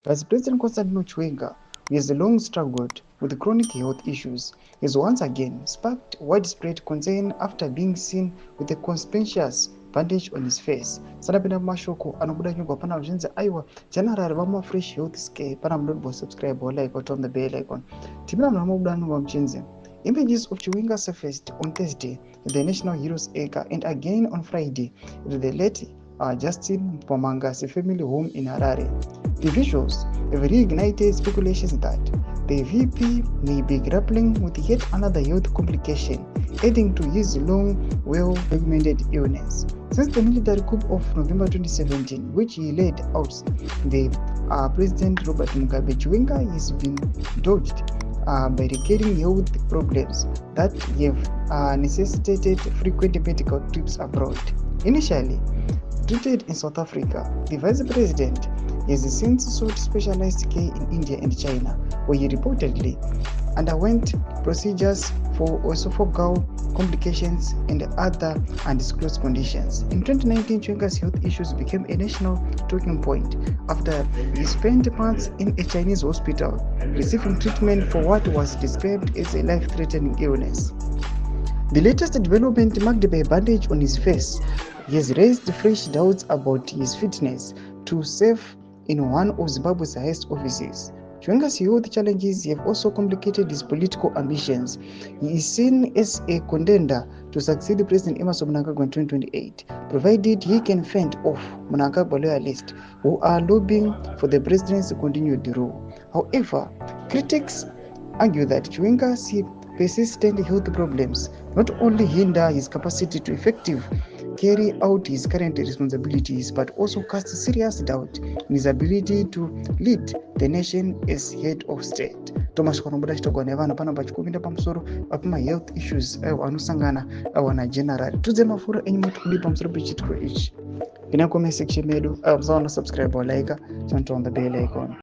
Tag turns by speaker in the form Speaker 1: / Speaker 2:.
Speaker 1: Vice President Constantino Chiwenga, who has long struggled with chronic health issues, has once again sparked widespread concern after being seen with a conspicuous bandage on his face. Sanapenda mashoko anobuda nyugwa pana zvinzi aiwa general vamafresh health scare pana munodo subscribe or like or turn the bell icon. Timina mnamobuda nyugwa mchinzi. Images of Chiwenga surfaced on Thursday at the National Heroes Acre and again on Friday at the late Justin Mpomangasi family home in Harare. The visuals have reignited speculations that the VP may be grappling with yet another health complication, adding to his long, well-documented illness. Since the military coup of November 2017, which he led out the President Robert Mugabe, Chiwenga has been dogged by recurring health problems that have necessitated frequent medical trips abroad. Initially treated in South Africa, the Vice President has since sought specialized care in India and China, where he reportedly underwent procedures for esophageal complications and other undisclosed conditions. In 2019, Chiwenga's health issues became a national talking point after he spent months in a Chinese hospital receiving treatment for what was described as a life-threatening illness. The latest development, marked by a bandage on his face, has raised fresh doubts about his fitness to serve in one of Zimbabwe's highest offices. Chiwenga's health challenges have also complicated his political ambitions. He is seen as a contender to succeed President Emmerson Mnangagwa in 2028, provided he can fend off Mnangagwa loyalists who are lobbying for the president's continued rule. However, critics argue that Chiwenga's persistent health problems not only hinder his capacity to effectively carry out his current responsibilities but also cast serious doubt in his ability to lead the nation as head of state. Thomas Konobuda chitogwa nevanhu pano pachikuvinda pamusoro papama health issues anosangana awana general tudze mafuro enyu mutikudi pamusoro pechitiko ichi. Ina comment section medu musawana subscribe or like, turn on the bell icon.